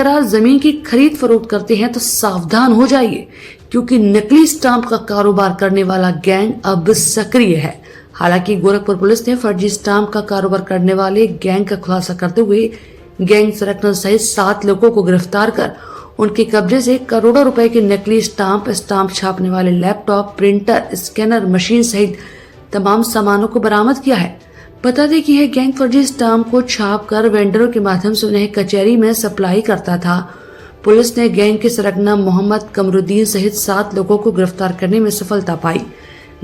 तरह जमीन की खरीद फरोख्त करते हैं तो सावधान हो जाइए, क्योंकि नकली स्टाम्प का कारोबार करने वाला गैंग अब सक्रिय है। हालांकि गोरखपुर पुलिस ने फर्जी स्टाम्प का कारोबार करने वाले गैंग का खुलासा करते हुए गैंग सरकना सहित 7 लोगों को गिरफ्तार कर उनके कब्जे से करोड़ों रुपए के नकली स्टाम्प छापने वाले लैपटॉप, प्रिंटर, स्कैनर मशीन सहित तमाम सामानों को बरामद किया है। बता दें कि यह गैंग फर्जी स्टाम्प को छाप कर वेंडरों के माध्यम से उन्हें कचहरी में सप्लाई करता था। पुलिस ने गैंग के सरगना मोहम्मद कमरुद्दीन सहित 7 लोगों को गिरफ्तार करने में सफलता पाई।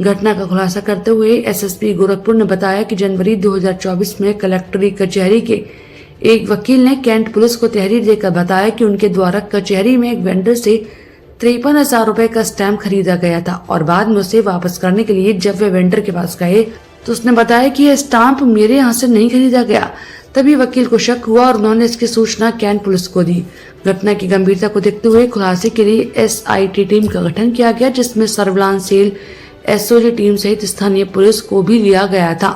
घटना का खुलासा करते हुए एसएसपी गोरखपुर ने बताया कि जनवरी 2024 में कलेक्टरी कचहरी के एक वकील ने कैंट पुलिस को तहरीर देकर बताया कि उनके द्वारा कचहरी में एक वेंडर से 53,000 रुपए का स्टैम्प खरीदा गया था और बाद में उसे वापस करने के लिए जब वे वेंडर के पास गए तो उसने बताया कि यह स्टाम्प मेरे यहाँ से नहीं खरीदा गया। तभी वकील को शक हुआ और उन्होंने इसकी सूचना कैंट पुलिस को दी। घटना की गंभीरता को देखते हुए खुलासे के लिए एसआईटी टीम का गठन किया गया, जिसमें सर्विलांस सेल, एसओजी टीम सहित स्थानीय पुलिस को भी लिया गया था।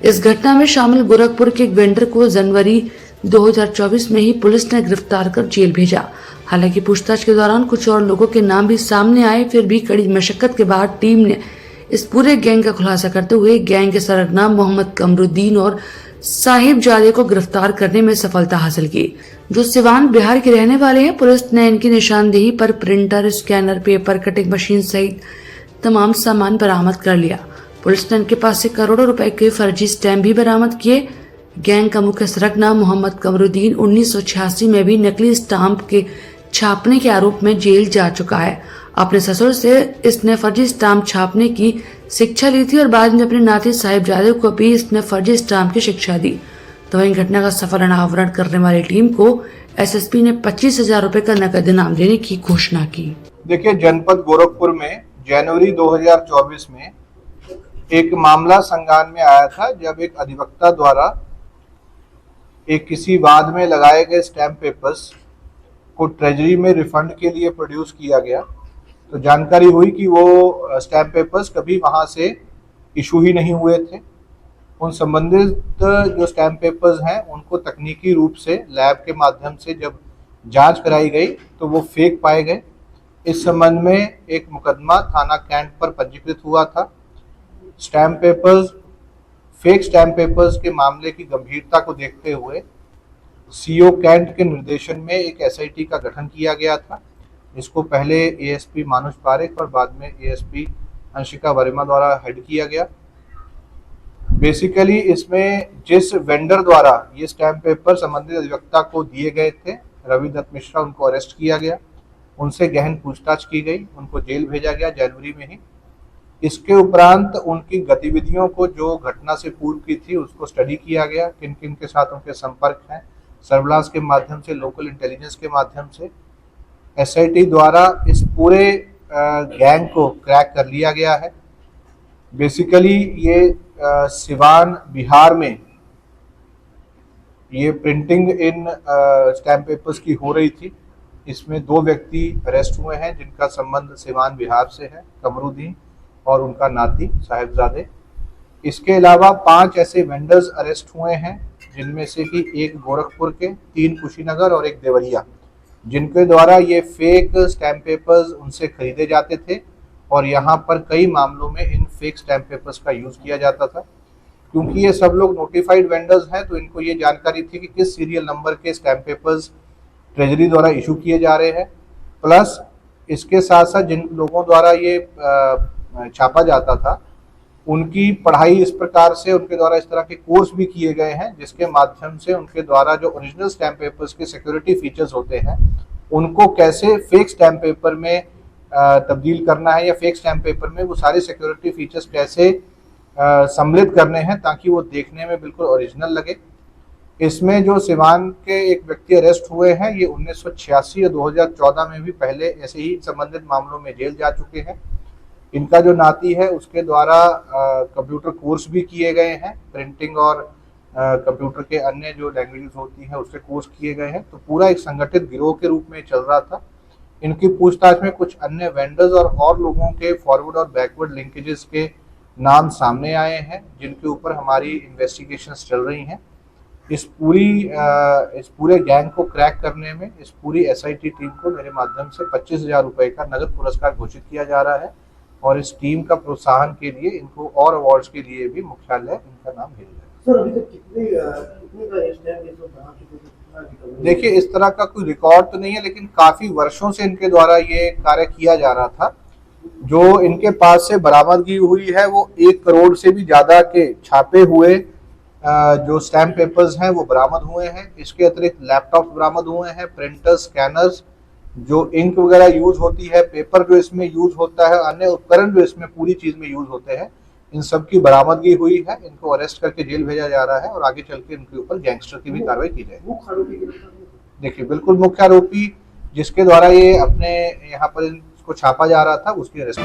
इस घटना में शामिल गोरखपुर के एक वेंडर को जनवरी 2024 में ही पुलिस ने गिरफ्तार कर जेल भेजा। हालांकि पूछताछ के दौरान कुछ और लोगों के नाम भी सामने आए, फिर भी कड़ी मशक्कत के बाद टीम ने इस पूरे गैंग का खुलासा करते हुए गैंग के सरगना मोहम्मद कमरुद्दीन और साहिबजादे को गिरफ्तार करने में सफलता हासिल की, जो सिवान बिहार के रहने वाले हैं। पुलिस ने इनकी निशानदेही पर printer, scanner, paper cutting machine सहित तमाम सामान बरामद कर लिया। पुलिस ने इनके पास से करोड़ों रुपए के फर्जी स्टैम्प भी बरामद किए। गैंग का मुख्य सरगना मोहम्मद कमरुद्दीन 1986 में भी नकली स्टाम्प के छापने के आरोप में जेल जा चुका है। अपने ससुर से इसने फर्जी स्टाम्प छापने की शिक्षा ली थी और बाद में अपने नाती साहिबजादे को भी इसने फर्जी स्टाम्प की शिक्षा दी। तो वहीं घटना का सफल अनावरण करने वाली टीम को एसएसपी ने 25,000 रुपए का नकद इनाम देने की घोषणा की। देखिए, जनपद गोरखपुर में जनवरी 2024 में एक मामला संज्ञान में आया था, जब एक अधिवक्ता द्वारा एक किसी वाद में लगाए गए स्टैम्प पेपर्स को ट्रेजरी में रिफंड के लिए प्रोड्यूस किया गया। तो जानकारी हुई कि वो स्टैम्प पेपर्स कभी वहां से इशू ही नहीं हुए थे। उन संबंधित जो स्टैम्प पेपर्स हैं उनको तकनीकी रूप से लैब के माध्यम से जब जांच कराई गई तो वो फेक पाए गए। इस संबंध में एक मुकदमा थाना कैंट पर पंजीकृत हुआ था। फेक स्टैम्प पेपर्स के मामले की गंभीरता को देखते हुए सीओ कैंट के निर्देशन में एक एसआईटी का गठन किया गया था, जिसको पहले एएसपी मानुष पारेख और बाद में एएसपी अंशिका वर्मा द्वारा हेड किया गया। बेसिकली इसमें जिस वेंडर द्वारा ये स्टैम्प पेपर संबंधित अधिवक्ता को दिए गए थे, रवि दत्त मिश्रा, उनको अरेस्ट किया गया, उनसे गहन पूछताछ की गई, उनको जेल भेजा गया जनवरी में ही। इसके उपरांत उनकी गतिविधियों को जो घटना से पूर्व की थी उसको स्टडी किया गया, किन किन के साथ उनके संपर्क हैं। सर्विलांस के माध्यम से, लोकल इंटेलिजेंस के माध्यम से एसआईटी द्वारा इस पूरे गैंग को क्रैक कर लिया गया है। बेसिकली ये सिवान बिहार में ये प्रिंटिंग इन स्टैम्प पेपर्स की हो रही थी। इसमें 2 व्यक्ति अरेस्ट हुए हैं जिनका संबंध सिवान बिहार से है, कमरुद्दीन और उनका नाती साहिबजादे। इसके अलावा 5 ऐसे वेंडर्स अरेस्ट हुए हैं, जिनमें से कि एक गोरखपुर के, 3 कुशीनगर और एक देवरिया, जिनके द्वारा ये फेक स्टैम्प पेपर्स उनसे खरीदे जाते थे और यहाँ पर कई मामलों में इन फेक स्टैम्प पेपर्स का यूज किया जाता था। क्योंकि ये सब लोग नोटिफाइड वेंडर्स हैं तो इनको ये जानकारी थी कि किस सीरियल नंबर के स्टैम्प पेपर्स ट्रेजरी द्वारा इशू किए जा रहे हैं। प्लस इसके साथ साथ जिन लोगों द्वारा ये छापा जाता था उनकी पढ़ाई इस प्रकार से, उनके द्वारा इस तरह के कोर्स भी किए गए हैं जिसके माध्यम से उनके द्वारा जो ओरिजिनल स्टैम्प पेपर्स के सिक्योरिटी फीचर्स होते हैं उनको कैसे फेक स्टैम्प पेपर में तब्दील करना है, या फेक स्टैम्प पेपर में वो सारे सिक्योरिटी फीचर्स कैसे सम्मिलित करने हैं ताकि वो देखने में बिल्कुल ओरिजिनल लगे। इसमें जो सिवान के एक व्यक्ति अरेस्ट हुए हैं, ये 1986 या 2014 में भी पहले ऐसे ही संबंधित मामलों में जेल जा चुके हैं। इनका जो नाती है उसके द्वारा कंप्यूटर कोर्स भी किए गए हैं, प्रिंटिंग और कंप्यूटर के अन्य जो लैंग्वेजेस होती हैं उसके कोर्स किए गए हैं। तो पूरा एक संगठित गिरोह के रूप में चल रहा था। इनकी पूछताछ में कुछ अन्य वेंडर्स और लोगों के फॉरवर्ड और बैकवर्ड लिंकेजेस के नाम सामने आए हैं, जिनके ऊपर हमारी इन्वेस्टिगेशंस चल रही हैं। इस पूरे गैंग को क्रैक करने में इस पूरी एसआईटी टीम को मेरे माध्यम से 25,000 रुपए का नगद पुरस्कार घोषित किया जा रहा है और इस टीम का प्रोत्साहन के लिए इनको और अवार्ड्स के लिए भी मुख्यालय इनका नाम भेजा जाएगा। सर अभी तक कितने का ये स्टैम्प ये सब बना चुके हैं? कितना recovery? देखिए, इस तरह का कोई रिकॉर्ड तो नहीं है, लेकिन काफी वर्षों से इनके द्वारा ये कार्य किया जा रहा था। जो इनके पास से बरामदगी हुई है वो 1 करोड़ से भी ज्यादा के छापे हुए जो स्टैम्प पेपर्स हैं वो बरामद हुए हैं। इसके अतिरिक्त लैपटॉप बरामद हुए हैं, प्रिंटर्स, स्कैनर्स, जो इंक वगैरह यूज होती है, पेपर जो इसमें यूज होता है, अन्य उपकरण जो इसमें पूरी चीज में यूज होते हैं, इन सब की बरामदगी हुई है। इनको अरेस्ट करके जेल भेजा जा रहा है और आगे चल के इनके ऊपर गैंगस्टर की भी कार्रवाई की जाएगी। मुख्य आरोपी गिरफ्तार हुए? देखिए, बिल्कुल मुख्य आरोपी जिसके द्वारा ये अपने यहाँ पर इसको छापा जा रहा था उसकी अरेस्ट